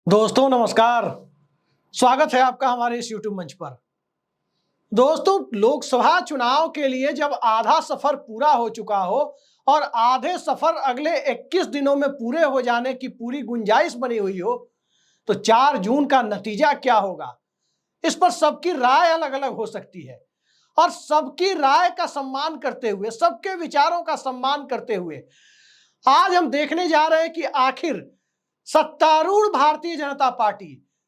दोस्तों नमस्कार। स्वागत है आपका हमारे इस YouTube मंच पर। दोस्तों, लोकसभा चुनाव के लिए जब आधा सफर पूरा हो चुका हो और आधे सफर अगले 21 दिनों में पूरे हो जाने की पूरी गुंजाइश बनी हुई हो, तो 4 जून का नतीजा क्या होगा, इस पर सबकी राय अलग अलग हो सकती है। और सबकी राय का सम्मान करते हुए, सबके विचारों का सम्मान करते हुए आज हम देखने जा रहे हैं कि आखिर सत्तारूढ़ भारतीय जनता पार्टी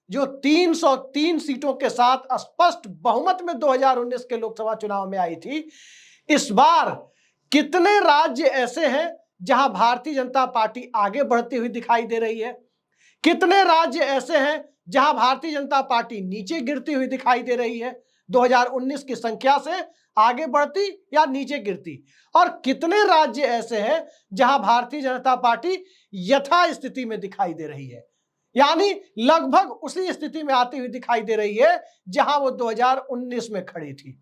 जो 303 सीटों के साथ स्पष्ट बहुमत में 2019 के लोकसभा चुनाव में आई थी, इस बार कितने राज्य ऐसे हैं जहां भारतीय जनता पार्टी आगे बढ़ती हुई दिखाई दे रही है, कितने राज्य ऐसे हैं जहां भारतीय जनता पार्टी नीचे गिरती हुई दिखाई दे रही है, 2019 की संख्या से आगे बढ़ती या नीचे गिरती, और कितने राज्य ऐसे हैं जहां भारतीय जनता पार्टी यथा स्थिति में दिखाई दे रही है, यानी लगभग उसी स्थिति में आती हुई दिखाई दे रही है जहां वो 2019 में खड़ी थी।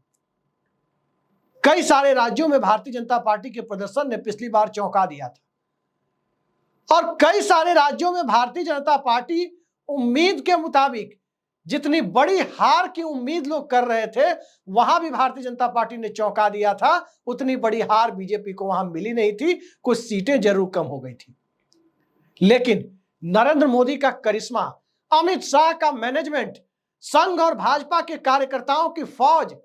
कई सारे राज्यों में भारतीय जनता पार्टी के प्रदर्शन ने पिछली बार चौंका दिया था और कई सारे राज्यों में भारतीय जनता पार्टी उम्मीद के मुताबिक जितनी बड़ी हार की उम्मीद लोग कर रहे थे, वहां भी भारतीय जनता पार्टी ने चौंका दिया था। उतनी बड़ी हार बीजेपी को वहां मिली नहीं थी, कुछ सीटें जरूर कम हो गई थी। लेकिन नरेंद्र मोदी का करिश्मा, अमित शाह का मैनेजमेंट, संघ और भाजपा के कार्यकर्ताओं की फौज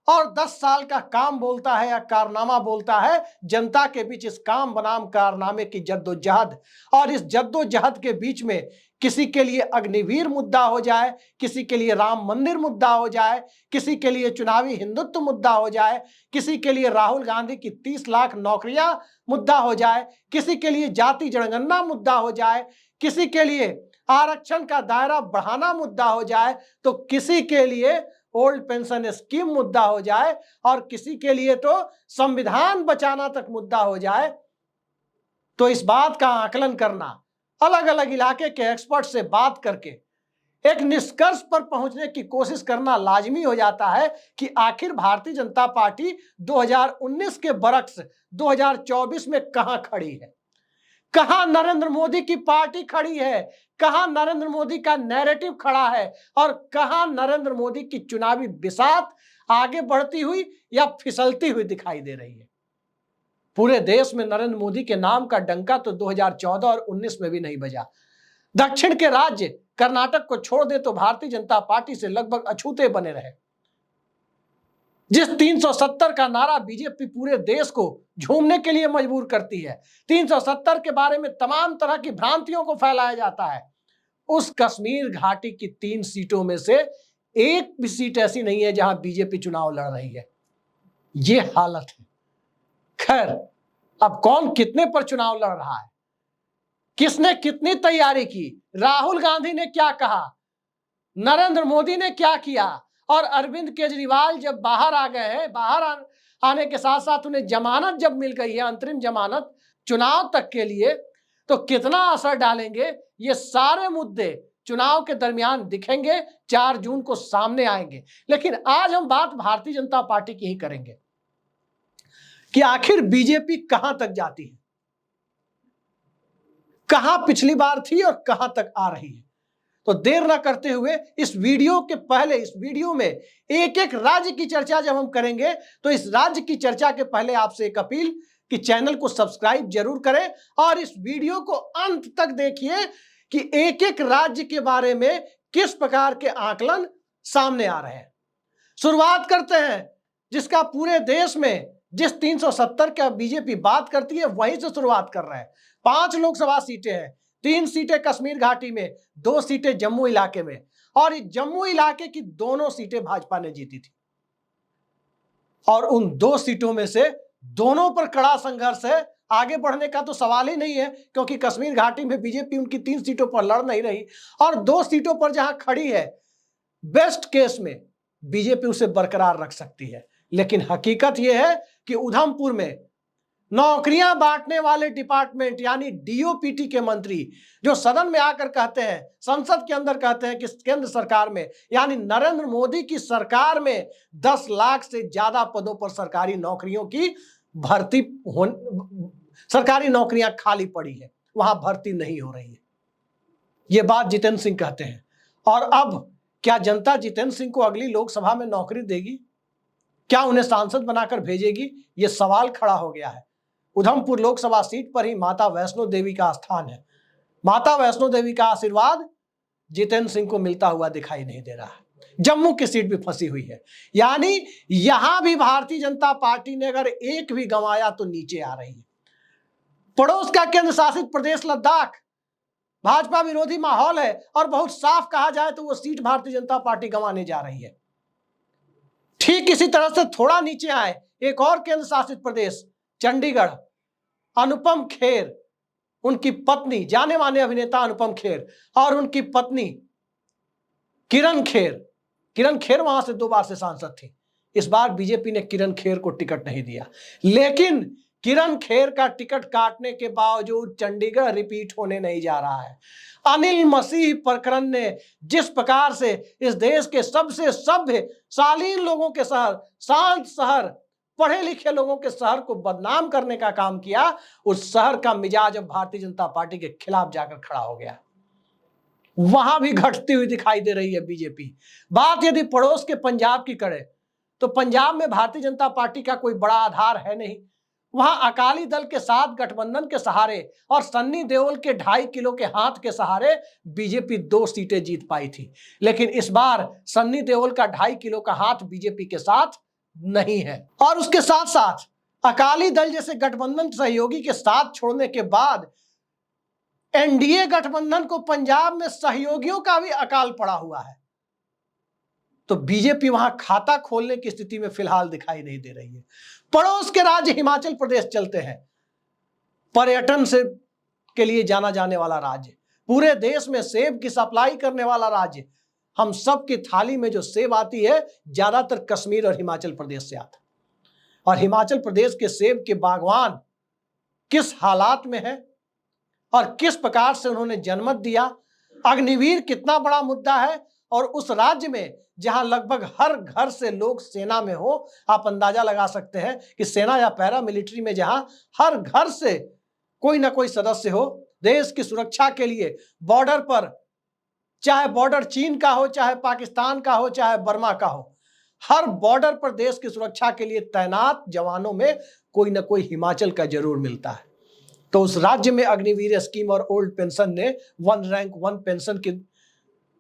और 10 साल का काम बोलता है या कारनामा बोलता है, जनता के बीच इस काम बनाम कारनामे की जद्दोजहद, और इस जद्दोजहद के बीच में किसी के लिए अग्निवीर मुद्दा हो जाए, किसी के लिए राम मंदिर मुद्दा हो जाए, किसी के लिए चुनावी हिंदुत्व मुद्दा हो जाए, किसी के लिए राहुल गांधी की 30 लाख नौकरियां मुद्दा हो जाए, किसी के लिए जाति जनगणना मुद्दा हो जाए, किसी के लिए आरक्षण का दायरा बढ़ाना मुद्दा हो जाए, तो किसी के लिए ओल्ड पेंशन स्कीम मुद्दा हो जाए, और किसी के लिए तो संविधान बचाना तक मुद्दा हो जाए, तो इस बात का आकलन करना, अलग अलग इलाके के एक्सपर्ट से बात करके एक निष्कर्ष पर पहुंचने की कोशिश करना लाजमी हो जाता है कि आखिर भारतीय जनता पार्टी 2019 के बरक्स 2024 में कहां खड़ी है, कहां नरेंद्र मोदी की पार्टी खड़ी है, कहां नरेंद्र मोदी का नैरेटिव खड़ा है, और कहां नरेंद्र मोदी की चुनावी बिसात आगे बढ़ती हुई या फिसलती हुई दिखाई दे रही है। पूरे देश में नरेंद्र मोदी के नाम का डंका तो 2014 और 19 में भी नहीं बजा। दक्षिण के राज्य कर्नाटक को छोड़ दे तो भारतीय जनता पार्टी से लगभग अछूते बने रहे। जिस 370 का नारा बीजेपी पूरे देश को झूमने के लिए मजबूर करती है, 370 के बारे में तमाम तरह की भ्रांतियों को फैलाया जाता है, उस कश्मीर घाटी की 3 सीटों में से एक भी सीट ऐसी नहीं है जहां बीजेपी चुनाव लड़ रही है। ये हालत है। खैर, अब कौन कितने पर चुनाव लड़ रहा है, किसने कितनी तैयारी की, राहुल गांधी ने क्या कहा, नरेंद्र मोदी ने क्या किया, और अरविंद केजरीवाल जब बाहर आ गए हैं, आने के साथ साथ उन्हें जमानत जब मिल गई है, अंतरिम जमानत चुनाव तक के लिए, तो कितना असर डालेंगे, ये सारे मुद्दे चुनाव के दरमियान दिखेंगे, 4 जून को सामने आएंगे। लेकिन आज हम बात भारतीय जनता पार्टी की ही करेंगे कि आखिर बीजेपी कहां तक जाती है, कहां पिछली बार थी और कहां तक आ रही है। तो देर ना करते हुए इस वीडियो के पहले, इस वीडियो में एक एक राज्य की चर्चा जब हम करेंगे, तो इस राज्य की चर्चा के पहले आपसे एक अपील कि चैनल को सब्सक्राइब जरूर करें और इस वीडियो को अंत तक देखिए कि एक एक राज्य के बारे में किस प्रकार के आकलन सामने आ रहे हैं। शुरुआत करते हैं जिसका पूरे देश में जिस 370 का बीजेपी बात करती है, वहीं से शुरुआत कर रहे हैं। 5 लोकसभा सीटें हैं, 3 सीटें कश्मीर घाटी में, 2 सीटें जम्मू इलाके में, और इस जम्मू इलाके की दोनों सीटें भाजपा ने जीती थी, और उन 2 सीटों में से दोनों पर कड़ा संघर्ष है। आगे बढ़ने का तो सवाल ही नहीं है, क्योंकि कश्मीर घाटी में बीजेपी उनकी 3 सीटों पर लड़ नहीं रही, और 2 सीटों पर जहां खड़ी है, बेस्ट केस में बीजेपी उसे बरकरार रख सकती है। लेकिन हकीकत यह है कि उधमपुर में नौकरियां बांटने वाले डिपार्टमेंट यानी डीओपीटी के मंत्री जो सदन में आकर कहते हैं, संसद के अंदर कहते हैं कि केंद्र सरकार में यानी नरेंद्र मोदी की सरकार में 10 लाख से ज्यादा पदों पर सरकारी नौकरियों की भर्ती सरकारी नौकरियां खाली पड़ी है, वहां भर्ती नहीं हो रही है। ये बात जितेंद्र सिंह कहते हैं। और अब क्या जनता जितेंद्र सिंह को अगली लोकसभा में नौकरी देगी? क्या उन्हें सांसद बनाकर भेजेगी? ये सवाल खड़ा हो गया है। उधमपुर लोकसभा सीट पर ही माता वैष्णो देवी का स्थान है। माता वैष्णो देवी का आशीर्वाद जितेंद्र सिंह को मिलता हुआ दिखाई नहीं दे रहा है। जम्मू की सीट भी फंसी हुई है, यानी यहां भी भारतीय जनता पार्टी ने अगर एक भी गंवाया तो नीचे आ रही है। पड़ोस का केंद्र शासित प्रदेश लद्दाख, भाजपा विरोधी माहौल है और बहुत साफ कहा जाए तो वो सीट भारतीय जनता पार्टी गंवाने जा रही है। ठीक इसी तरह से थोड़ा नीचे आए एक और केंद्र शासित प्रदेश चंडीगढ़, अनुपम खेर, उनकी पत्नी, जाने माने अभिनेता अनुपम खेर और उनकी पत्नी किरण खेर वहां से 2 बार से सांसद थी। इस बार बीजेपी ने किरण खेर को टिकट नहीं दिया, लेकिन किरण खेर का टिकट काटने के बावजूद चंडीगढ़ रिपीट होने नहीं जा रहा है। अनिल मसीह प्रकरण ने जिस प्रकार से इस देश के सबसे सभ्य शालीन लोगों के शहर, शांत शहर, पढ़े लिखे लोगों के शहर को बदनाम करने का काम किया, उस शहर का मिजाज अब भारतीय जनता पार्टी के खिलाफ जाकर खड़ा हो गया। वहां भी घटती हुई दिखाई दे रही है बीजेपी। बात यदि पड़ोस के पंजाब की करें तो पंजाब में भारतीय जनता पार्टी का कोई बड़ा आधार है नहीं। वहां अकाली दल के साथ गठबंधन के सहारे और सन्नी देओल के 2.5 किलो के हाथ के सहारे बीजेपी 2 सीटें जीत पाई थी। लेकिन इस बार सन्नी देओल का 2.5 किलो का हाथ बीजेपी के साथ नहीं है। और उसके साथ साथ अकाली दल जैसे गठबंधन सहयोगी के साथ छोड़ने के बाद एनडीए गठबंधन को पंजाब में सहयोगियों का भी अकाल पड़ा हुआ है। तो बीजेपी वहां खाता खोलने की स्थिति में फिलहाल दिखाई नहीं दे रही है। पड़ोस के राज्य हिमाचल प्रदेश चलते हैं, पर्यटन से के लिए जाना जाने वाला राज्य, पूरे देश में सेब की सप्लाई करने वाला राज्य। हम सब की थाली में जो सेब आती है ज्यादातर कश्मीर और हिमाचल प्रदेश से आता। और हिमाचल प्रदेश के सेब के बागवान किस हालात में है और किस प्रकार से उन्होंने जन्मत दिया, अग्निवीर कितना बड़ा मुद्दा है। और उस राज्य में जहां लगभग हर घर से लोग सेना में हो, आप अंदाजा लगा सकते हैं कि सेना या पैरा मिलिट्री में जहां हर घर से कोई ना कोई सदस्य हो, देश की सुरक्षा के लिए बॉर्डर पर, चाहे बॉर्डर चीन का हो, चाहे पाकिस्तान का हो, चाहे बर्मा का हो, हर बॉर्डर पर देश की सुरक्षा के लिए तैनात जवानों में कोई ना कोई हिमाचल का जरूर मिलता है। तो उस राज्य में अग्निवीर स्कीम और ओल्ड पेंशन ने, 1 रैंक 1 पेंशन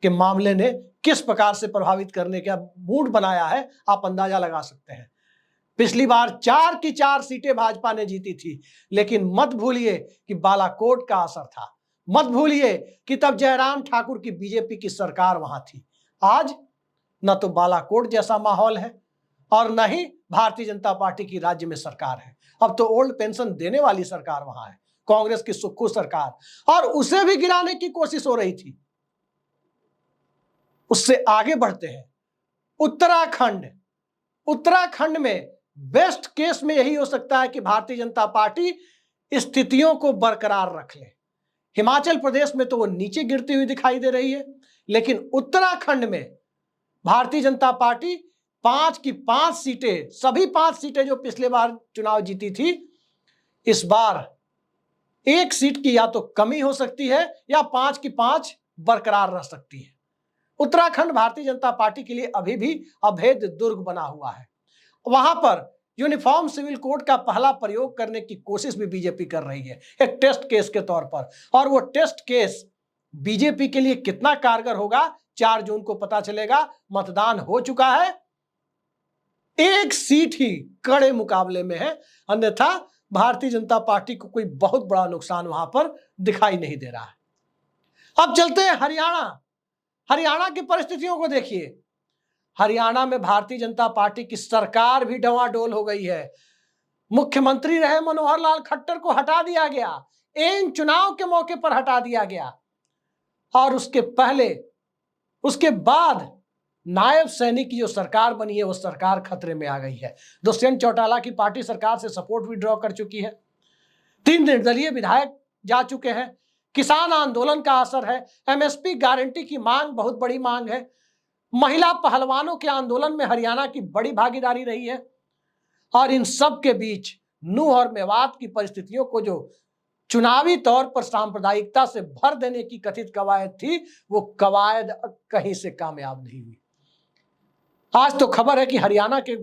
के मामले ने किस प्रकार से प्रभावित करने का मूड बनाया है, आप अंदाजा लगा सकते हैं। पिछली बार 4 की 4 सीटें भाजपा ने जीती थी, लेकिन मत भूलिए कि बालाकोट का असर था। मत भूलिए कि तब जयराम ठाकुर की बीजेपी की सरकार वहां थी। आज न तो बालाकोट जैसा माहौल है और न ही भारतीय जनता पार्टी की राज्य में सरकार है। अब तो ओल्ड पेंशन देने वाली सरकार वहां है, कांग्रेस की सुक्खू सरकार, और उसे भी गिराने की कोशिश हो रही थी। उससे आगे बढ़ते हैं उत्तराखंड में बेस्ट केस में यही हो सकता है कि भारतीय जनता पार्टी स्थितियों को बरकरार रख ले। हिमाचल प्रदेश में तो वो नीचे गिरती हुई दिखाई दे रही है, लेकिन उत्तराखंड में भारतीय जनता पार्टी 5 की 5 सीटें, सभी 5 सीटें जो पिछले बार चुनाव जीती थी, इस बार 1 सीट की या तो कमी हो सकती है या 5 की 5 बरकरार रह सकती है। उत्तराखंड भारतीय जनता पार्टी के लिए अभी भी अभेद दुर्ग बना हुआ है। वहां पर यूनिफॉर्म सिविल कोड का पहला प्रयोग करने की कोशिश भी बीजेपी कर रही है, एक टेस्ट केस के तौर पर। और वो टेस्ट केस बीजेपी के लिए कितना कारगर होगा 4 जून को पता चलेगा। मतदान हो चुका है, 1 सीट ही कड़े मुकाबले में है, अन्यथा भारतीय जनता पार्टी को कोई बहुत बड़ा नुकसान वहां पर दिखाई नहीं दे रहा है। अब चलते हैं हरियाणा की परिस्थितियों को देखिए। हरियाणा में भारतीय जनता पार्टी की सरकार भी डवाडोल हो गई है। मुख्यमंत्री रहे मनोहर लाल खट्टर को हटा दिया गया, इन चुनाव के मौके पर हटा दिया गया। और उसके बाद नायब सैनी की जो सरकार बनी है वो सरकार खतरे में आ गई है। दुष्यंत चौटाला की पार्टी सरकार से सपोर्ट विड्रॉ कर चुकी है, 3 निर्दलीय विधायक जा चुके हैं। किसान आंदोलन का असर है, एमएसपी गारंटी की मांग बहुत बड़ी मांग है। महिला पहलवानों के आंदोलन में हरियाणा की बड़ी भागीदारी रही है। और इन सब के बीच नूंह और मेवात की परिस्थितियों को जो चुनावी तौर पर सांप्रदायिकता से भर देने की कथित कवायद थी, वो कवायद कहीं से कामयाब नहीं हुई। आज तो खबर है कि हरियाणा के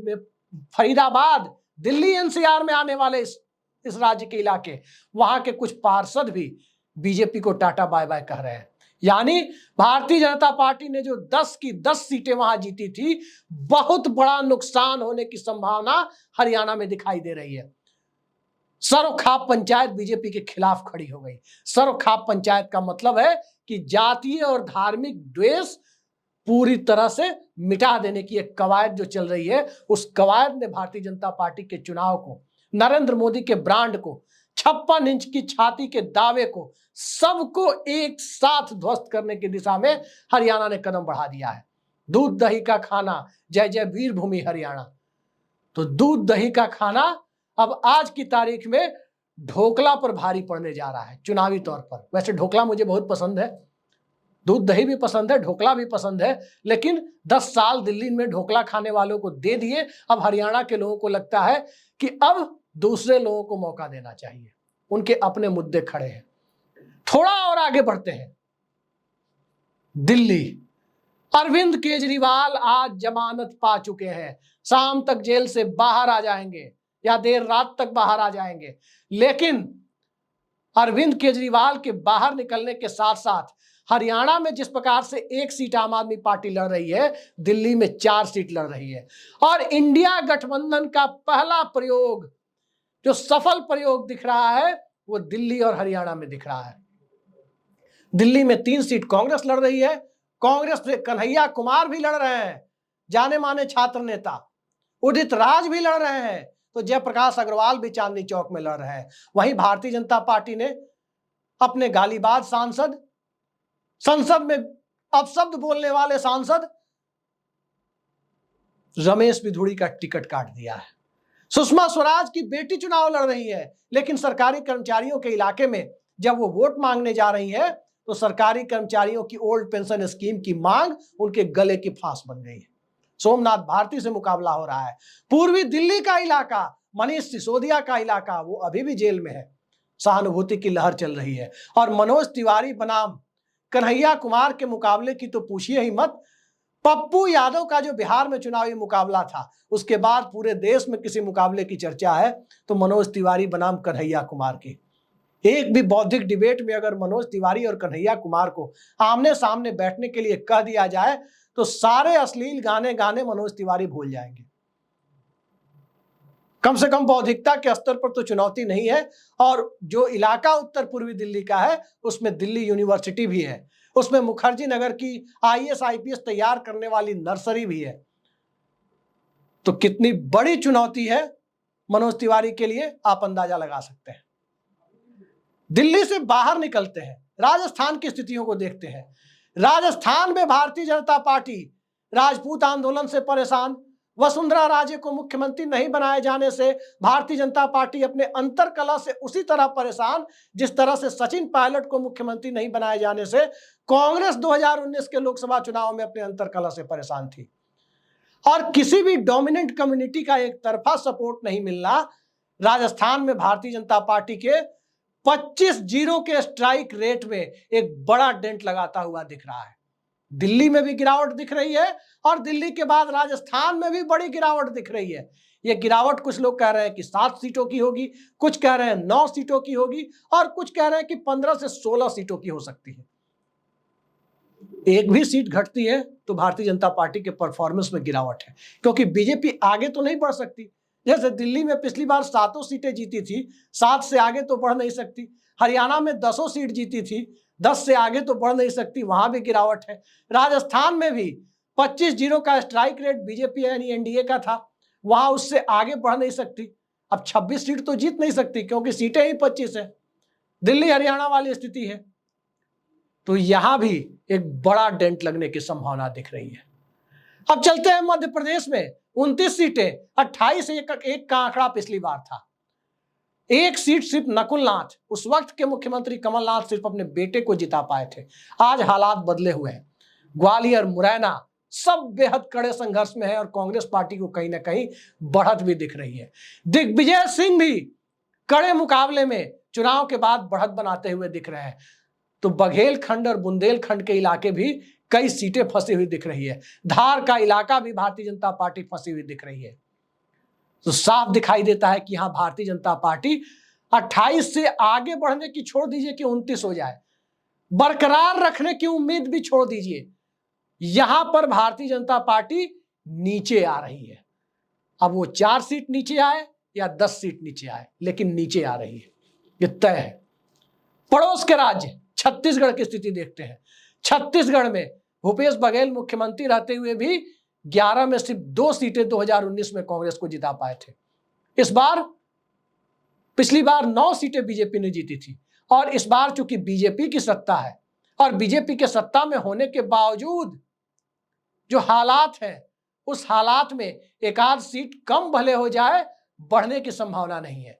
फरीदाबाद, दिल्ली एनसीआर में आने वाले इस राज्य के इलाके, वहां के कुछ पार्षद भी बीजेपी को टाटा बाय बाय कह रहे हैं। यानी भारतीय जनता पार्टी ने जो 10 की 10 सीटें वहां जीती थी, बहुत बड़ा नुकसान होने की संभावना हरियाणा में दिखाई दे रही है। सरोखाप पंचायत बीजेपी के खिलाफ खड़ी हो गई। सरोखाप पंचायत का मतलब है कि जातीय और धार्मिक द्वेष पूरी तरह से मिटा देने की एक कवायद जो चल रही है, उस कवायद ने भारतीय जनता पार्टी के चुनाव को, नरेंद्र मोदी के ब्रांड को, 56 इंच की छाती के दावे को, सबको एक साथ ध्वस्त करने की दिशा में हरियाणा ने कदम बढ़ा दिया है। दूध दही का खाना, जय जय वीर भूमि हरियाणा। तो दूध दही का खाना अब आज की तारीख में ढोकला पर भारी पड़ने जा रहा है चुनावी तौर पर। वैसे ढोकला मुझे बहुत पसंद है, दूध दही भी पसंद है, ढोकला भी पसंद है, लेकिन 10 साल दिल्ली में ढोकला खाने वालों को दे दिए। अब हरियाणा के लोगों को लगता है कि अब दूसरे लोगों को मौका देना चाहिए, उनके अपने मुद्दे खड़े हैं। थोड़ा और आगे बढ़ते हैं। दिल्ली, अरविंद केजरीवाल आज जमानत पा चुके हैं, शाम तक जेल से बाहर आ जाएंगे या देर रात तक बाहर आ जाएंगे। लेकिन अरविंद केजरीवाल के बाहर निकलने के साथ साथ हरियाणा में जिस प्रकार से 1 सीट आम आदमी पार्टी लड़ रही है, दिल्ली में 4 सीट लड़ रही है। और इंडिया गठबंधन का पहला प्रयोग, जो सफल प्रयोग दिख रहा है, वो दिल्ली और हरियाणा में दिख रहा है। दिल्ली में 3 सीट कांग्रेस लड़ रही है। कांग्रेस से कन्हैया कुमार भी लड़ रहे हैं, जाने माने छात्र नेता। उदित राज भी लड़ रहे हैं, तो जयप्रकाश अग्रवाल भी चांदनी चौक में लड़ रहे हैं। वहीं भारतीय जनता पार्टी ने अपने गालीबाज सांसद, संसद में अपशब्द बोलने वाले सांसद रमेश बिधूड़ी का टिकट काट दिया है। सुषमा स्वराज की बेटी चुनाव लड़ रही है, लेकिन सरकारी कर्मचारियों के इलाके में जब वो वोट मांगने जा रही है, तो सरकारी कर्मचारियों की ओल्ड पेंशन स्कीम की मांग उनके गले की फांस बन गई है। सोमनाथ भारती से मुकाबला हो रहा है। पूर्वी दिल्ली का इलाका, मनीष सिसोदिया का इलाका, वो अभी भी जेल में है। सहानुभूति की लहर चल रही है। और मनोज तिवारी बनाम कन्हैया कुमार के मुकाबले की तो पूछिए ही मत। पप्पू यादव का जो बिहार में चुनावी मुकाबला था, उसके बाद पूरे देश में किसी मुकाबले की चर्चा है तो मनोज तिवारी बनाम कन्हैया कुमार की। एक भी बौद्धिक डिबेट में अगर मनोज तिवारी और कन्हैया कुमार को आमने सामने बैठने के लिए कह दिया जाए, तो सारे अश्लील गाने गाने मनोज तिवारी भूल जाएंगे। कम से कम बौद्धिकता के स्तर पर तो चुनौती नहीं है। और जो इलाका उत्तर पूर्वी दिल्ली का है, उसमें दिल्ली यूनिवर्सिटी भी है, उसमें मुखर्जी नगर की IAS IPS तैयार करने वाली नर्सरी भी है। तो कितनी बड़ी चुनौती है मनोज तिवारी के लिए, आप अंदाजा लगा सकते हैं। दिल्ली से बाहर निकलते हैं, राजस्थान की स्थितियों को देखते हैं। राजस्थान में भारतीय जनता पार्टी राजपूत आंदोलन से परेशान, वसुंधरा राजे को मुख्यमंत्री नहीं बनाए जाने से भारतीय जनता पार्टी अपने अंतरकलह से उसी तरह परेशान जिस तरह से सचिन पायलट को मुख्यमंत्री नहीं बनाए जाने से कांग्रेस 2019 के लोकसभा चुनाव में अपने अंतरकलह से परेशान थी। और किसी भी डोमिनेंट कम्युनिटी का एक तरफा सपोर्ट नहीं मिलना राजस्थान में भारतीय जनता पार्टी के 25-0 के स्ट्राइक रेट में एक बड़ा डेंट लगाता हुआ दिख रहा है। दिल्ली में भी गिरावट दिख रही है और दिल्ली के बाद राजस्थान में भी बड़ी गिरावट दिख रही है। ये गिरावट कुछ लोग कह रहे हैं कि 7 सीटों की होगी, कुछ कह रहे हैं 9 सीटों की होगी और कुछ कह रहे हैं कि 15 से 16 सीटों की हो सकती है। एक भी सीट घटती है तो भारतीय जनता पार्टी के परफॉर्मेंस में गिरावट है, क्योंकि बीजेपी आगे तो नहीं बढ़ सकती। जैसे दिल्ली में पिछली बार 7 सीटें जीती थी, 7 से आगे तो बढ़ नहीं सकती। हरियाणा में 10 सीट जीती थी, 10 से आगे तो बढ़ नहीं सकती, वहां भी गिरावट है। राजस्थान में भी 25-0 का स्ट्राइक रेट बीजेपी यानी एनडीए का था, वहां उससे आगे बढ़ नहीं सकती। अब 26 सीट तो जीत नहीं सकती क्योंकि सीटें ही 25 है। दिल्ली हरियाणा वाली स्थिति है। तो यहां भी एक बड़ा डेंट लगने की संभावना दिख रही है। अब चलते हैं मध्य प्रदेश में 29 सीटें, 28 एक का आंकड़ा पिछली बार था। 1 सीट सिर्फ नकुलनाथ, उस वक्त के मुख्यमंत्री कमलनाथ सिर्फ अपने बेटे को जिता पाए थे। आज हालात बदले हुए हैं। ग्वालियर, मुरैना सब बेहद कड़े संघर्ष में है और कांग्रेस पार्टी को कहीं ना कहीं बढ़त भी दिख रही है। दिग्विजय सिंह भी कड़े मुकाबले में चुनाव के बाद बढ़त बनाते हुए दिख रहे हैं। तो बघेलखंड और बुंदेलखंड के इलाके भी कई सीटें फंसी हुई दिख रही है। धार का इलाका भी भारतीय जनता पार्टी फंसी हुई दिख रही है। तो साफ दिखाई देता है कि यहां भारतीय जनता पार्टी 28 से आगे बढ़ने की छोड़ दीजिए कि 29 हो जाए, बरकरार रखने की उम्मीद भी छोड़ दीजिए, यहां पर भारतीय जनता पार्टी नीचे आ रही है। अब वो 4 सीट नीचे आए या 10 सीट नीचे आए, लेकिन नीचे आ रही है, ये तय है। पड़ोस के राज्य छत्तीसगढ़ की स्थिति देखते हैं। छत्तीसगढ़ में भूपेश बघेल मुख्यमंत्री रहते हुए भी 11 में सिर्फ 2 सीटें 2019 में कांग्रेस को जिता पाए थे। इस बार, पिछली बार 9 सीटें बीजेपी ने जीती थी, और इस बार चूंकि बीजेपी की सत्ता है और बीजेपी के सत्ता में होने के बावजूद जो हालात हैं, उस हालात में एक आध सीट कम भले हो जाए, बढ़ने की संभावना नहीं है।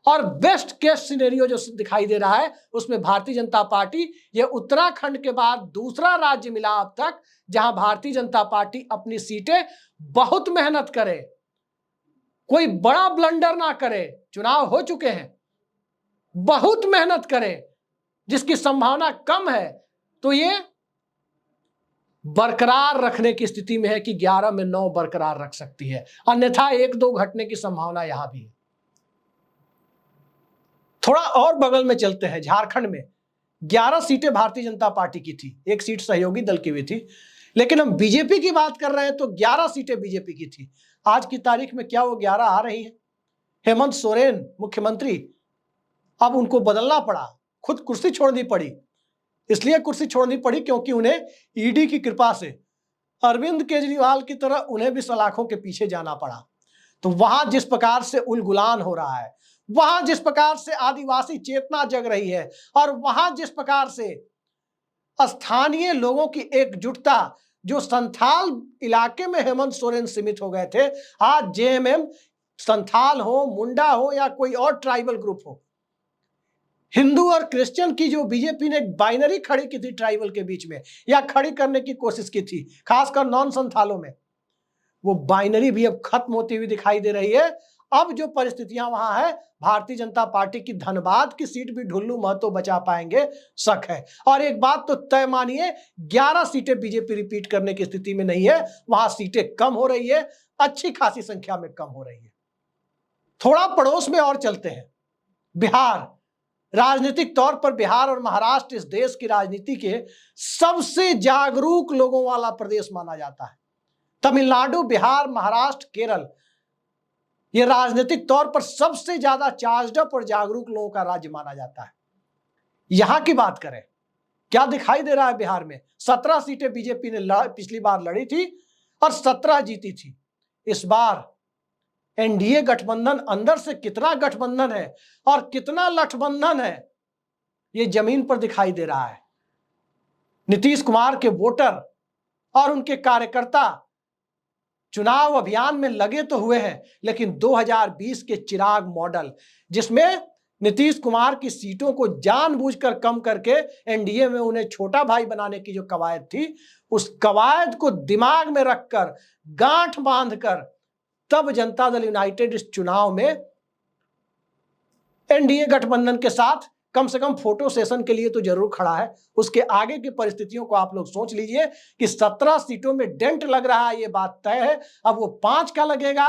और बेस्ट केस सिनेरियो जो दिखाई दे रहा है, उसमें भारतीय जनता पार्टी, ये उत्तराखंड के बाद दूसरा राज्य मिला अब तक जहां भारतीय जनता पार्टी अपनी सीटें बहुत मेहनत करे, कोई बड़ा ब्लंडर ना करे, चुनाव हो चुके हैं, बहुत मेहनत करे, जिसकी संभावना कम है, तो ये बरकरार रखने की स्थिति में है कि 11 में 9 बरकरार रख सकती है, अन्यथा 1-2 घटने की संभावना यहां भी है। थोड़ा और बगल में चलते हैं, झारखंड में 11 सीटें भारतीय जनता पार्टी की थी, 1 सीट सहयोगी दल की भी थी, लेकिन हम बीजेपी की बात कर रहे हैं तो 11 सीटें बीजेपी की थी। आज की तारीख में क्या वो 11 आ रही है? हेमंत सोरेन मुख्यमंत्री, अब उनको बदलना पड़ा, खुद कुर्सी छोड़नी पड़ी। इसलिए कुर्सी छोड़नी पड़ी क्योंकि उन्हें ईडी की कृपा से अरविंद केजरीवाल की तरह उन्हें भी सलाखों के पीछे जाना पड़ा। तो वहां जिस प्रकार से उलगुलान हो रहा है, वहां जिस प्रकार से आदिवासी चेतना जग रही है, और वहां जिस प्रकार से स्थानीय लोगों की एकजुटता, जो संथाल इलाके में हेमंत सोरेन सीमित हो गए थे, आज जेएमएम, संथाल हो, मुंडा हो या कोई और ट्राइबल ग्रुप हो, हिंदू और क्रिश्चियन की जो बीजेपी ने बाइनरी खड़ी की थी ट्राइबल के बीच में, या खड़ी करने की कोशिश की थी, खासकर नॉन संथालों में, वो बाइनरी भी अब खत्म होती हुई दिखाई दे रही है। अब जो परिस्थितियां वहां है, भारतीय जनता पार्टी की धनबाद की सीट भी ढुल्लू महतो बचा पाएंगे, शक है। और एक बात तो तय मानिए, 11 सीटें बीजेपी रिपीट करने की स्थिति में नहीं है, वहां सीटें कम हो रही है, अच्छी खासी संख्या में कम हो रही है। थोड़ा पड़ोस में और चलते हैं, बिहार। राजनीतिक तौर पर बिहार और महाराष्ट्र इस देश की राजनीति के सबसे जागरूक लोगों वाला प्रदेश माना जाता है। तमिलनाडु, बिहार, महाराष्ट्र, केरल, ये राजनीतिक तौर पर सबसे ज्यादा चार्ज्ड अप और जागरूक लोगों का राज्य माना जाता है। यहां की बात करें, क्या दिखाई दे रहा है बिहार में? 17 सीटें बीजेपी ने पिछली बार लड़ी थी और 17 जीती थी। इस बार एनडीए गठबंधन अंदर से कितना गठबंधन है और कितना लठबंधन है, ये जमीन पर दिखाई दे रहा है। नीतीश कुमार के वोटर और उनके कार्यकर्ता चुनाव अभियान में लगे तो हुए हैं, लेकिन 2020 के चिराग मॉडल, जिसमें नीतीश कुमार की सीटों को जानबूझकर कम करके एनडीए में उन्हें छोटा भाई बनाने की जो कवायद थी, उस कवायद को दिमाग में रखकर, गांठ बांधकर, तब जनता दल यूनाइटेड इस चुनाव में एनडीए गठबंधन के साथ कम से कम फोटो सेशन के लिए तो जरूर खड़ा है। उसके आगे की परिस्थितियों को आप लोग सोच लीजिए कि 17 सीटों में डेंट लग रहा है, ये बात तय है। अब वो 5 का लगेगा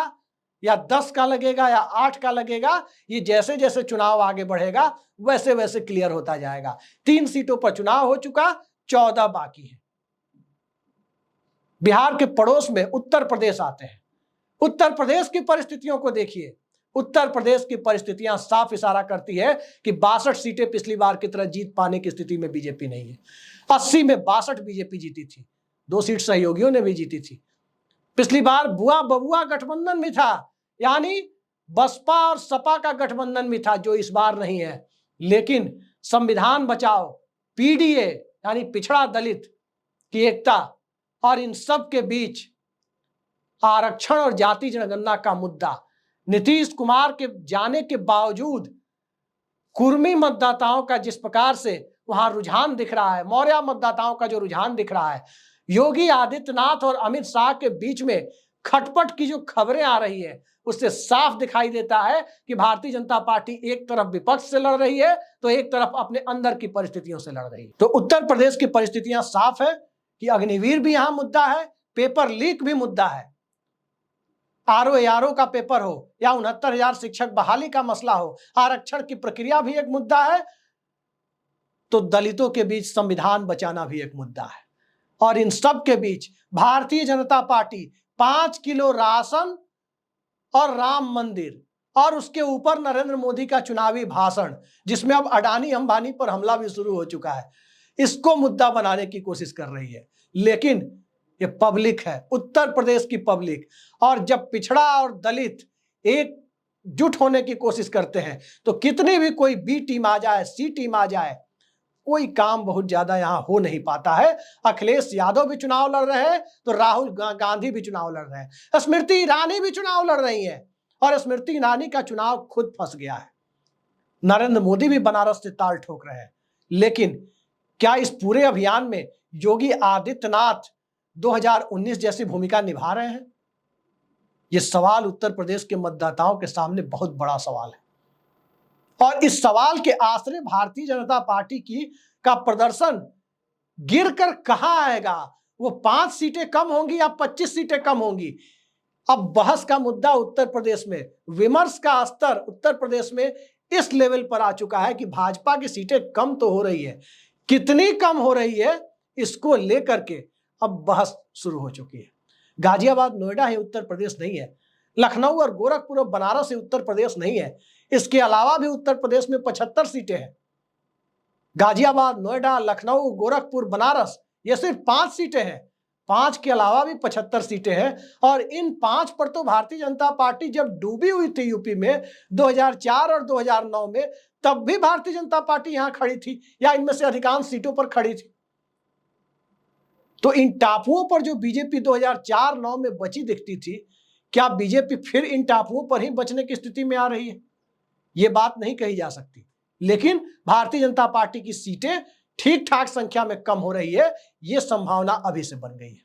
या 10 का लगेगा या 8 का लगेगा, ये जैसे जैसे चुनाव आगे बढ़ेगा वैसे वैसे क्लियर होता जाएगा। 3 सीटों पर चुनाव हो चुका, 14 बाकी है। बिहार के पड़ोस में उत्तर प्रदेश आते हैं। उत्तर प्रदेश की परिस्थितियों को देखिए। उत्तर प्रदेश की परिस्थितियां साफ इशारा करती है कि 62 सीटें पिछली बार की तरह जीत पाने की स्थिति में बीजेपी नहीं है। 80 में 62 बीजेपी जीती थी, 2 सीट सहयोगियों ने भी जीती थी। पिछली बार बुआ बबुआ गठबंधन भी था, यानी बसपा और सपा का गठबंधन भी था, जो इस बार नहीं है। लेकिन संविधान बचाओ, पीडीए यानी पिछड़ा दलित की एकता, और इन सब के बीच आरक्षण और जाति जनगणना का मुद्दा, नीतीश कुमार के जाने के बावजूद कुर्मी मतदाताओं का जिस प्रकार से वहां रुझान दिख रहा है, मौर्य मतदाताओं का जो रुझान दिख रहा है, योगी आदित्यनाथ और अमित शाह के बीच में खटपट की जो खबरें आ रही है उससे साफ दिखाई देता है कि भारतीय जनता पार्टी एक तरफ विपक्ष से लड़ रही है तो एक तरफ अपने अंदर की परिस्थितियों से लड़ रही है। तो उत्तर प्रदेश की परिस्थितियां साफ है कि अग्निवीर भी यहां मुद्दा है, पेपर लीक भी मुद्दा है, आरओ का पेपर हो या 69,000 शिक्षक बहाली का मसला हो, आरक्षण की प्रक्रिया भी एक मुद्दा है, तो दलितों के बीच संविधान बचाना भी एक मुद्दा है। और इन सब के बीच Bharatiya Janata party 5 kilo ration और राम मंदिर और उसके ऊपर नरेंद्र मोदी का चुनावी भाषण, जिसमें अब अडानी अंबानी पर हमला भी शुरू हो चुका है, इसको मुद्दा बनाने की कोशिश कर रही है। लेकिन ये पब्लिक है, उत्तर प्रदेश की पब्लिक, और जब पिछड़ा और दलित एकजुट होने की कोशिश करते हैं तो कितनी भी कोई बी टीम आ जाए, सी टीम आ जाए, कोई काम बहुत ज्यादा यहां हो नहीं पाता है। अखिलेश यादव भी चुनाव लड़ रहे हैं तो राहुल गांधी भी चुनाव लड़ रहे हैं, स्मृति ईरानी भी चुनाव लड़ रही है और स्मृति ईरानी का चुनाव खुद फंस गया है। नरेंद्र मोदी भी बनारस से ताल ठोक रहे हैं। लेकिन क्या इस पूरे अभियान में योगी आदित्यनाथ 2019 जैसी भूमिका निभा रहे हैं? यह सवाल उत्तर प्रदेश के मतदाताओं के सामने बहुत बड़ा सवाल है और इस सवाल के आश्रय भारतीय जनता पार्टी का प्रदर्शन गिरकर कहां आएगा? वो 5 सीटें कम होंगी या 25 सीटें कम होंगी? अब बहस का मुद्दा उत्तर प्रदेश में, विमर्श का स्तर उत्तर प्रदेश में इस लेवल पर आ चुका है कि भाजपा की सीटें कम तो हो रही है, कितनी कम हो रही है इसको लेकर के अब बहस शुरू हो चुकी है। गाजियाबाद नोएडा ही उत्तर प्रदेश नहीं है, लखनऊ और गोरखपुर और बनारस ही उत्तर प्रदेश नहीं है। इसके अलावा भी उत्तर प्रदेश में 75 सीटें हैं। गाजियाबाद, नोएडा, लखनऊ, गोरखपुर, बनारस, ये सिर्फ 5 सीटें हैं। 5 के अलावा भी 75 सीटें हैं और इन 5 पर तो भारतीय जनता पार्टी जब डूबी हुई थी यूपी में 2004 और 2009 में, तब भी भारतीय जनता पार्टी यहां खड़ी थी या इनमें से अधिकांश सीटों पर खड़ी थी। तो इन टापुओं पर जो बीजेपी 2004-09 में बची दिखती थी, क्या बीजेपी फिर इन टापुओं पर ही बचने की स्थिति में आ रही है? ये बात नहीं कही जा सकती। लेकिन भारतीय जनता पार्टी की सीटें ठीक ठाक संख्या में कम हो रही है, ये संभावना अभी से बन गई है।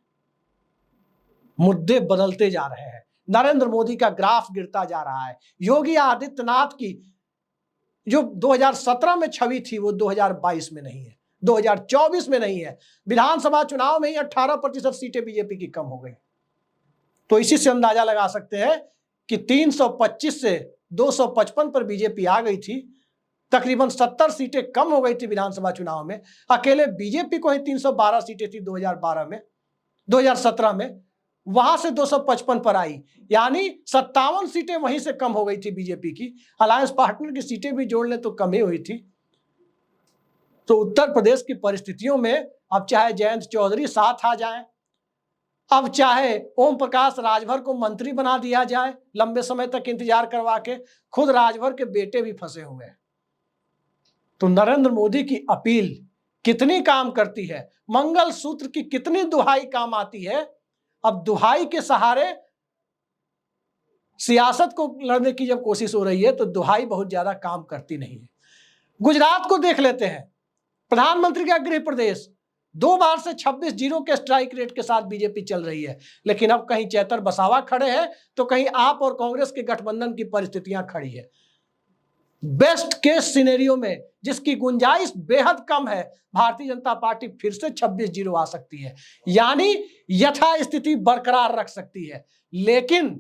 मुद्दे बदलते जा रहे हैं, नरेंद्र मोदी का ग्राफ गिरता जा रहा है। योगी आदित्यनाथ की जो 2017 में छवि थी वो 2022 में नहीं है, 2024 में नहीं है। विधानसभा चुनाव में ही 18% सीटें बीजेपी की कम हो गई। तो इसी से अंदाजा लगा सकते हैं कि 325 से 255 पर बीजेपी आ गई थी, तकरीबन 70 सीटें कम हो गई थी विधानसभा चुनाव में। अकेले बीजेपी को ही 312 सीटें थी 2017 में, वहां से 255 पर आई, यानी 57 सीटें वहीं से कम हो गई थी बीजेपी की। अलायंस पार्टनर की सीटें भी जोड़ ले तो कम ही हुई थी। तो उत्तर प्रदेश की परिस्थितियों में अब चाहे जयंत चौधरी साथ आ जाएं, अब चाहे ओम प्रकाश राजभर को मंत्री बना दिया जाए, लंबे समय तक इंतजार करवा के, खुद राजभर के बेटे भी फंसे हुए हैं। तो नरेंद्र मोदी की अपील कितनी काम करती है, मंगल सूत्र की कितनी दुहाई काम आती है? अब दुहाई के सहारे सियासत को लड़ने की जब कोशिश हो रही है तो दुहाई बहुत ज्यादा काम करती नहीं है। गुजरात को देख लेते हैं, प्रधानमंत्री का गृह प्रदेश, 2 बार से 26-0 के स्ट्राइक रेट के साथ बीजेपी चल रही है। लेकिन अब कहीं चैतर बसावा खड़े हैं तो कहीं आप और कांग्रेस के गठबंधन की परिस्थितियां खड़ी है। बेस्ट केस सिनेरियो में, जिसकी गुंजाइश बेहद कम है, भारतीय जनता पार्टी फिर से 26-0 आ सकती है, यानी यथास्थिति बरकरार रख सकती है। लेकिन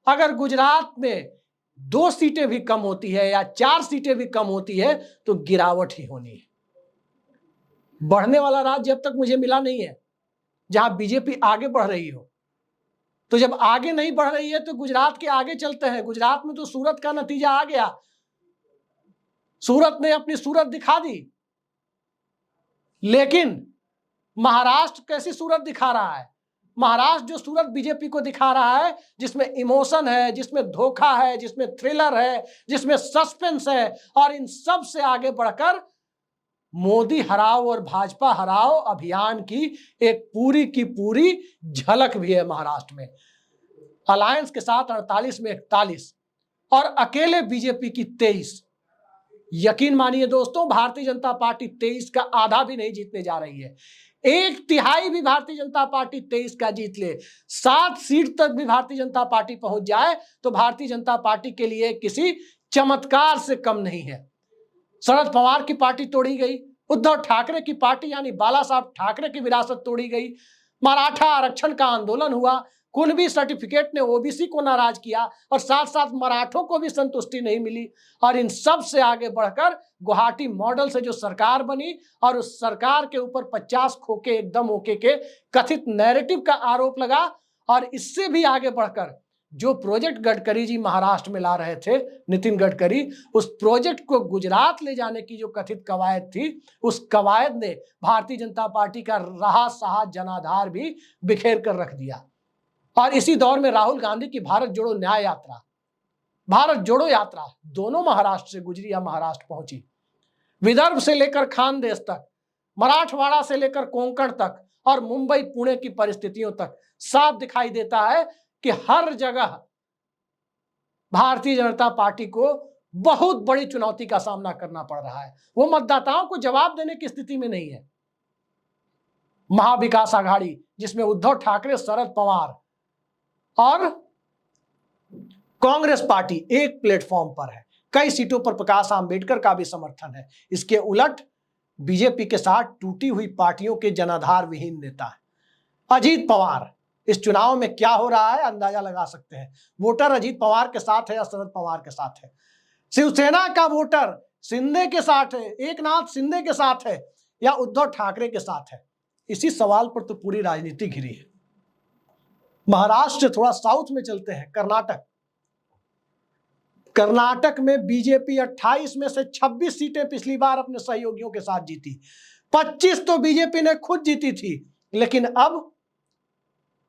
अगर गुजरात में 2 सीटें भी कम होती है या 4 सीटें भी कम होती है तो गिरावट ही होनी है। बढ़ने वाला राज्य अब तक मुझे मिला नहीं है जहां बीजेपी आगे बढ़ रही हो। तो जब आगे नहीं बढ़ रही है तो गुजरात के आगे चलते हैं। गुजरात में तो सूरत का नतीजा आ गया, सूरत ने अपनी सूरत दिखा दी। लेकिन महाराष्ट्र कैसी सूरत दिखा रहा है? महाराष्ट्र जो सूरत बीजेपी को दिखा रहा है, जिसमें इमोशन है, जिसमें धोखा है, जिसमें थ्रिलर है, जिसमें सस्पेंस है, और इन सब से आगे बढ़कर मोदी हराओ और भाजपा हराओ अभियान की एक पूरी की पूरी झलक भी है महाराष्ट्र में। अलायंस के साथ 48 में 41 और अकेले बीजेपी की 23। यकीन मानिए दोस्तों, भारतीय जनता पार्टी 23 का आधा भी नहीं जीतने जा रही है। 1/3 भी भारतीय जनता पार्टी 23 का जीत ले, 7 सीट तक भी भारतीय जनता पार्टी पहुंच जाए तो भारतीय जनता पार्टी के लिए किसी चमत्कार से कम नहीं है। शरद पवार की पार्टी तोड़ी गई, उद्धव ठाकरे की पार्टी यानी बाला साहब ठाकरे की विरासत तोड़ी गई, मराठा आरक्षण का आंदोलन हुआ, कुणबी सर्टिफिकेट ने ओबीसी को नाराज किया और साथ साथ मराठों को भी संतुष्टि नहीं मिली। और इन सब से आगे बढ़कर गुवाहाटी मॉडल से जो सरकार बनी और उस सरकार के ऊपर 50 खोखे एकदम ओके के कथित नैरेटिव का आरोप लगा। और इससे भी आगे बढ़कर जो प्रोजेक्ट गडकरी जी महाराष्ट्र में ला रहे थे, नितिन गडकरी, उस प्रोजेक्ट को गुजरात ले जाने की जो कथित कवायद थी, उस कवायद ने भारतीय जनता पार्टी का रहा सहा जनाधार भी बिखेर कर रख दिया। और इसी दौर में राहुल गांधी की भारत जोड़ो न्याय यात्रा, भारत जोड़ो यात्रा दोनों महाराष्ट्र से गुजरी या महाराष्ट्र पहुंची। विदर्भ से लेकर खानदेश तक, मराठवाड़ा से लेकर कोंकण तक और मुंबई पुणे की परिस्थितियों तक साफ दिखाई देता है कि हर जगह भारतीय जनता पार्टी को बहुत बड़ी चुनौती का सामना करना पड़ रहा है। वो मतदाताओं को जवाब देने की स्थिति में नहीं है। महाविकास आघाड़ी, जिसमें उद्धव ठाकरे, शरद पवार और कांग्रेस पार्टी एक प्लेटफॉर्म पर है, कई सीटों पर प्रकाश आंबेडकर का भी समर्थन है। इसके उलट बीजेपी के साथ टूटी हुई पार्टियों के जनाधार विहीन नेता है अजीत पवार। इस चुनाव में क्या हो रहा है अंदाजा लगा सकते हैं। वोटर अजीत पवार के साथ है या शरद पवार के साथ है। शिवसेना का वोटर शिंदे के साथ है, एकनाथ शिंदे के साथ है या उद्धव ठाकरे के साथ है। इसी सवाल पर तो पूरी राजनीति घिरी है। महाराष्ट्र से थोड़ा साउथ में चलते हैं, कर्नाटक। कर्नाटक में बीजेपी 28 में से 26 सीटें पिछली बार अपने सहयोगियों के साथ जीती, 25 तो बीजेपी ने खुद जीती थी। लेकिन अब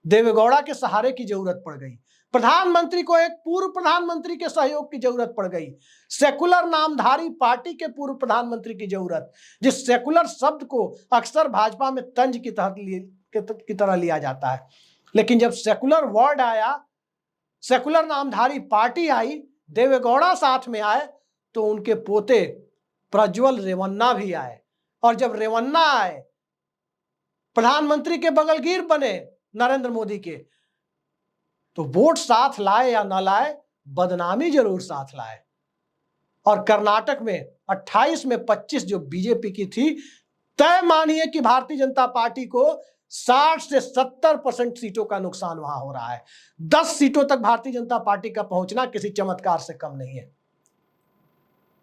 देवेगौड़ा के सहारे की जरूरत पड़ गई। प्रधानमंत्री को एक पूर्व प्रधानमंत्री के सहयोग की जरूरत पड़ गई, सेकुलर नामधारी पार्टी के पूर्व प्रधानमंत्री की जरूरत, जिस सेकुलर शब्द को अक्सर भाजपा में तंज की तरह लिया जाता है। लेकिन जब सेकुलर वर्ड आया, सेकुलर नामधारी पार्टी आई, देवेगौड़ा साथ में आए, तो उनके पोते प्रज्वल रेवन्ना भी आए। और जब रेवन्ना आए, प्रधानमंत्री के बगलगीर बने नरेंद्र मोदी के, तो वोट साथ लाए या ना लाए, बदनामी जरूर साथ लाए। और कर्नाटक में 28 में 25 जो बीजेपी की थी, तय मानिए कि भारतीय जनता पार्टी को 60 से 70% सीटों का नुकसान वहां हो रहा है। 10 सीटों तक भारतीय जनता पार्टी का पहुंचना किसी चमत्कार से कम नहीं है।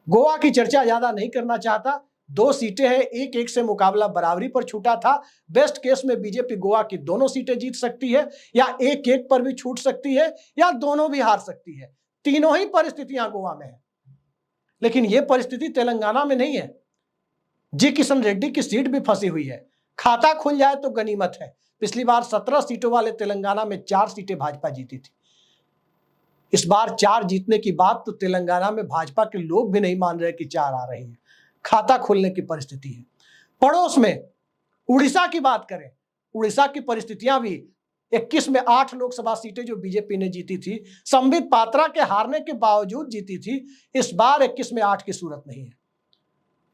गोवा की चर्चा ज्यादा नहीं करना चाहता, 2 सीटें हैं, 1-1 से मुकाबला बराबरी पर छूटा था। बेस्ट केस में बीजेपी गोवा की दोनों सीटें जीत सकती है या 1-1 पर भी छूट सकती है या दोनों भी हार सकती है। तीनों ही परिस्थितियां गोवा में है। लेकिन यह परिस्थिति तेलंगाना में नहीं है। जी किशन रेड्डी की सीट भी फंसी हुई है। खाता खुल जाए तो गनीमत है। पिछली बार 17 सीटों वाले तेलंगाना में 4 सीटें भाजपा जीती थी। इस बार 4 जीतने की बात तो तेलंगाना में भाजपा के लोग भी नहीं मान रहे कि 4 आ रही है। खाता खोलने की परिस्थिति है। पड़ोस में उड़ीसा की बात करें, उड़ीसा की परिस्थितियां भी 21 में 8 लोकसभा सीटें जो बीजेपी ने जीती थी, संबित पात्रा के हारने के बावजूद जीती थी। इस बार 21 में 8 की सूरत नहीं है।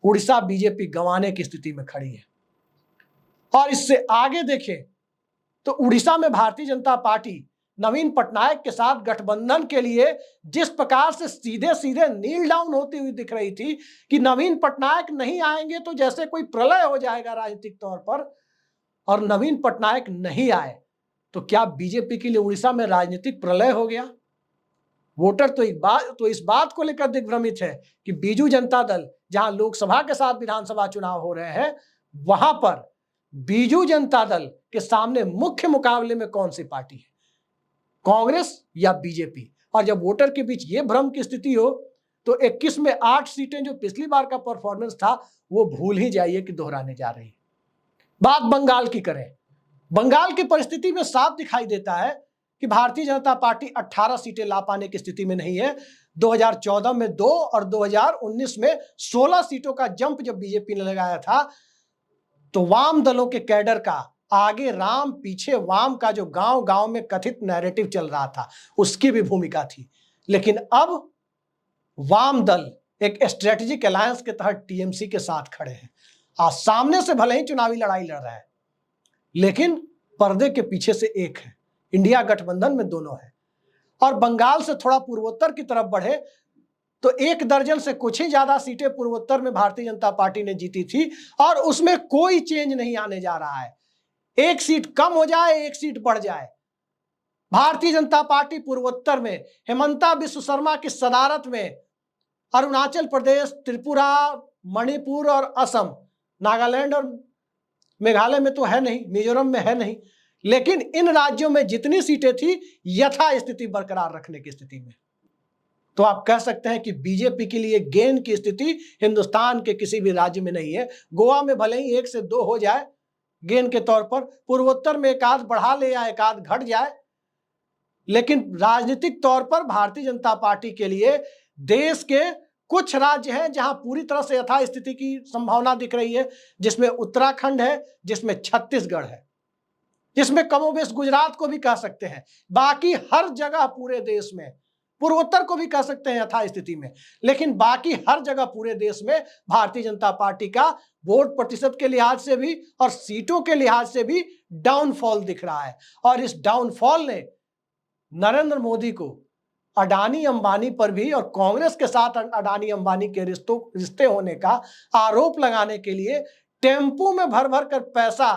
उड़ीसा बीजेपी गंवाने की स्थिति में खड़ी है। और इससे आगे देखें तो उड़ीसा में भारतीय जनता पार्टी नवीन पटनायक के साथ गठबंधन के लिए जिस प्रकार से सीधे सीधे नील डाउन होती हुई दिख रही थी कि नवीन पटनायक नहीं आएंगे तो जैसे कोई प्रलय हो जाएगा राजनीतिक तौर पर, और नवीन पटनायक नहीं आए तो क्या बीजेपी के लिए उड़ीसा में राजनीतिक प्रलय हो गया? वोटर तो इस बात को लेकर दिग्भ्रमित है कि बीजू जनता दल, जहां लोकसभा के साथ विधानसभा चुनाव हो रहे हैं, वहां पर बीजू जनता दल के सामने मुख्य मुकाबले में कौन सी पार्टी है, कांग्रेस या बीजेपी? और जब वोटर के बीच ये भ्रम की स्थिति हो तो 21 में 8 सीटें जो पिछली बार का परफॉर्मेंस था वो भूल ही जाइए कि दोहराने जा रही है। बात बंगाल की करें, बंगाल की परिस्थिति में साफ दिखाई देता है कि भारतीय जनता पार्टी 18 सीटें ला पाने की स्थिति में नहीं है। 2014 में 2 और 2019 में 16 सीटों का जंप जब बीजेपी ने लगाया था तो वाम दलों के कैडर का आगे राम पीछे वाम का जो गांव गांव में कथित नैरेटिव चल रहा था उसकी भी भूमिका थी। लेकिन अब वाम दल एक स्ट्रेटेजिक अलायंस के तहत टीएमसी के साथ खड़े हैं। आज सामने से भले ही चुनावी लड़ाई लड़ रहा है लेकिन पर्दे के पीछे से एक है, इंडिया गठबंधन में दोनों है। और बंगाल से थोड़ा पूर्वोत्तर की तरफ बढ़े तो 1 दर्जन से कुछ ही ज्यादा सीटें पूर्वोत्तर में भारतीय जनता पार्टी ने जीती थी और उसमें कोई चेंज नहीं आने जा रहा है। 1 सीट कम हो जाए, 1 सीट बढ़ जाए, भारतीय जनता पार्टी पूर्वोत्तर में हेमंता विश्व शर्मा की सदारत में अरुणाचल प्रदेश, त्रिपुरा, मणिपुर और असम, नागालैंड और मेघालय में तो है नहीं, मिजोरम में है नहीं, लेकिन इन राज्यों में जितनी सीटें थी यथास्थिति बरकरार रखने की स्थिति में। तो आप कह सकते हैं कि बीजेपी के लिए गेन की स्थिति हिंदुस्तान के किसी भी राज्य में नहीं है। गोवा में भले ही 1 से 2 हो जाए गेन के तौर पर, पूर्वोत्तर में एक आध बढ़ा ले या एक आध घट जाए, लेकिन राजनीतिक तौर पर भारतीय जनता पार्टी के लिए देश के कुछ राज्य हैं जहां पूरी तरह से यथास्थिति की संभावना दिख रही है, जिसमें उत्तराखंड है, जिसमें छत्तीसगढ़ है, जिसमें कमोबेश गुजरात को भी कह सकते हैं। बाकी हर जगह पूरे देश में, पूर्वोत्तर को भी कह सकते हैं यथास्थिति में, लेकिन बाकी हर जगह पूरे देश में भारतीय जनता पार्टी का वोट प्रतिशत के लिहाज से भी और सीटों के लिहाज से भी डाउनफॉल दिख रहा है। और इस डाउनफॉल ने नरेंद्र मोदी को अडानी अंबानी पर भी और कांग्रेस के साथ अडानी अंबानी के रिश्ते होने का आरोप लगाने के लिए टेम्पो में भर भर कर पैसा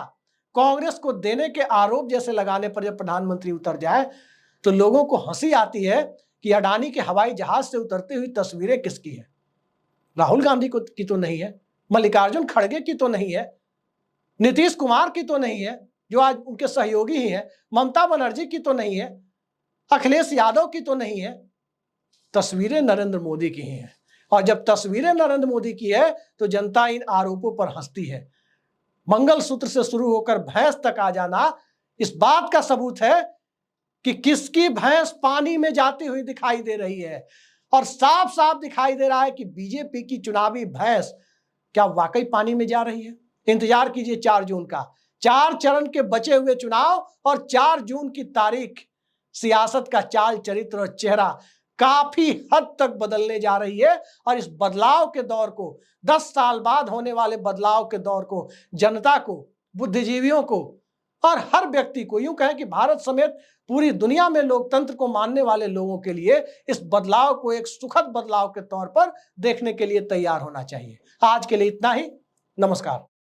कांग्रेस को देने के आरोप जैसे लगाने पर जब प्रधानमंत्री उतर जाए तो लोगों को हंसी आती है कि अडानी के हवाई जहाज से उतरती हुई तस्वीरें किसकी है? राहुल गांधी की तो नहीं है, मल्लिकार्जुन खड़गे की तो नहीं है, नीतीश कुमार की तो नहीं है जो आज उनके सहयोगी ही हैं, ममता बनर्जी की तो नहीं है, अखिलेश यादव की तो नहीं है, तस्वीरें नरेंद्र मोदी की ही हैं। और जब तस्वीरें नरेंद्र मोदी की है तो जनता इन आरोपों पर हंसती है। मंगलसूत्र से शुरू होकर भैंस तक आ जाना इस बात का सबूत है कि किसकी भैंस पानी में जाती हुई दिखाई दे रही है। और साफ साफ दिखाई दे रहा है कि बीजेपी की चुनावी भैंस क्या वाकई पानी में जा रही है। इंतजार कीजिए 4 जून का, 4 चरण के बचे हुए चुनाव और 4 जून की तारीख सियासत का चाल चरित्र और चेहरा काफी हद तक बदलने जा रही है। और इस बदलाव के दौर को, 10 साल बाद होने वाले बदलाव के दौर को जनता को, बुद्धिजीवियों को और हर व्यक्ति को, यूं कहें कि भारत समेत पूरी दुनिया में लोकतंत्र को मानने वाले लोगों के लिए इस बदलाव को एक सुखद बदलाव के तौर पर देखने के लिए तैयार होना चाहिए। आज के लिए इतना ही। नमस्कार।